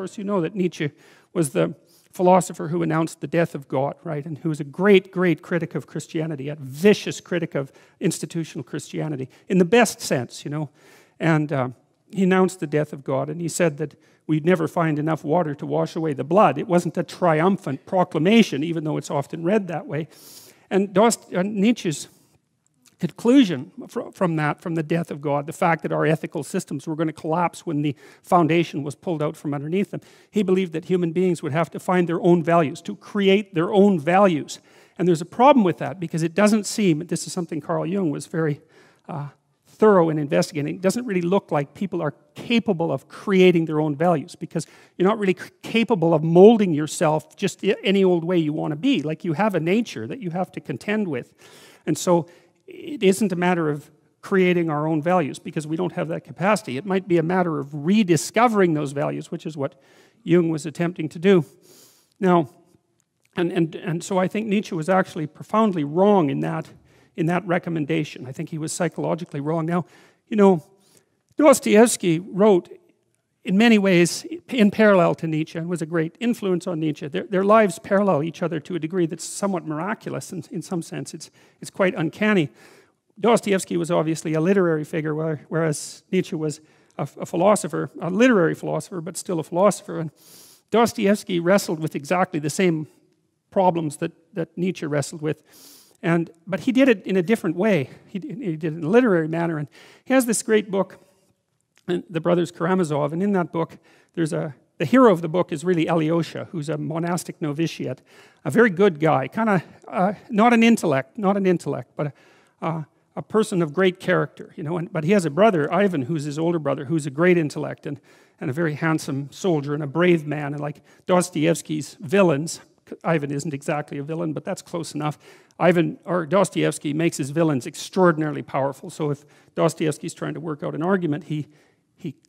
course, you know that Nietzsche was the philosopher who announced the death of God, right? And who was a great, great critic of Christianity, a vicious critic of institutional Christianity, in the best sense, you know. And he announced the death of God, and he said that we'd never find enough water to wash away the blood. It wasn't a triumphant proclamation, even though it's often read that way. And Nietzsche's conclusion from the death of God, the fact that our ethical systems were going to collapse when the foundation was pulled out from underneath them, he believed that human beings would have to find their own values, to create their own values. And there's a problem with that, because it doesn't seem, this is something Carl Jung was very thorough in investigating, it doesn't really look like people are capable of creating their own values, because you're not really capable of molding yourself just any old way you want to be. Like, you have a nature that you have to contend with. And so it isn't a matter of creating our own values, because we don't have that capacity. It might be a matter of rediscovering those values, which is what Jung was attempting to do. Now, and so I think Nietzsche was actually profoundly wrong in that recommendation. I think he was psychologically wrong. Now, you know, Dostoyevsky wrote in many ways in parallel to Nietzsche, and was a great influence on Nietzsche. Their lives parallel each other to a degree that's somewhat miraculous in some sense. It's quite uncanny. Dostoyevsky was obviously a literary figure, whereas Nietzsche was a philosopher, a literary philosopher, but still a philosopher. And Dostoyevsky wrestled with exactly the same problems that Nietzsche wrestled with. But he did it in a different way. He did it in a literary manner. And he has this great book, the brothers Karamazov, and in that book, the hero of the book is really Alyosha, who's a monastic novitiate, a very good guy, kind of not an intellect, but a person of great character, you know. But he has a brother, Ivan, who's his older brother, who's a great intellect and a very handsome soldier and a brave man. And like Dostoyevsky's villains, Ivan isn't exactly a villain, but that's close enough. Dostoyevsky makes his villains extraordinarily powerful. So if Dostoyevsky's trying to work out an argument, he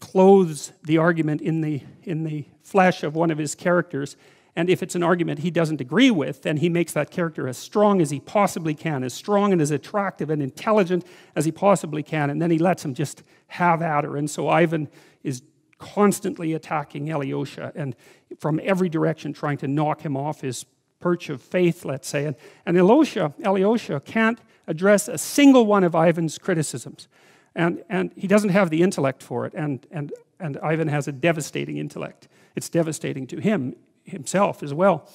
clothes the argument in the flesh of one of his characters, and if it's an argument he doesn't agree with, then he makes that character as strong as he possibly can, as strong and as attractive and intelligent as he possibly can, and then he lets him just have at her. And so Ivan is constantly attacking Alyosha, and from every direction trying to knock him off his perch of faith, let's say. And Alyosha can't address a single one of Ivan's criticisms. And he doesn't have the intellect for it, and Ivan has a devastating intellect. It's devastating to himself as well.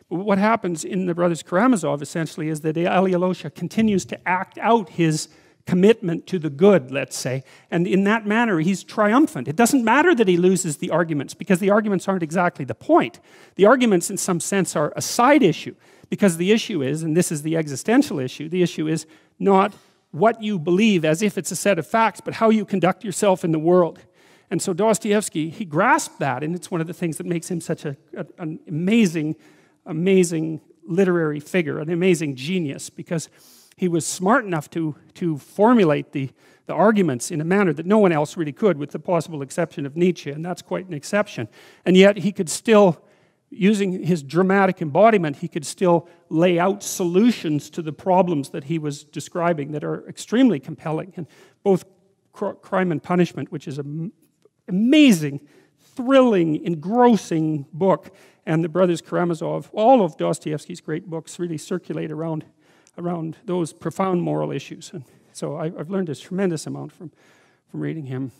But what happens in the brothers Karamazov essentially is that Alyosha continues to act out his commitment to the good, let's say, and in that manner he's triumphant. It doesn't matter that he loses the arguments, because the arguments aren't exactly the point. The arguments in some sense are a side issue, because the issue is, and this is the existential issue, the issue is not what you believe as if it's a set of facts, but how you conduct yourself in the world. And so Dostoyevsky, he grasped that, and it's one of the things that makes him such an amazing literary figure, an amazing genius, because he was smart enough to formulate the arguments in a manner that no one else really could, with the possible exception of Nietzsche, and that's quite an exception. And yet he could still, using his dramatic embodiment, he could still lay out solutions to the problems that he was describing that are extremely compelling. And both Crime and Punishment, which is an amazing, thrilling, engrossing book, and the brothers Karamazov, all of Dostoyevsky's great books really circulate around those profound moral issues. And so I've learned a tremendous amount from reading him.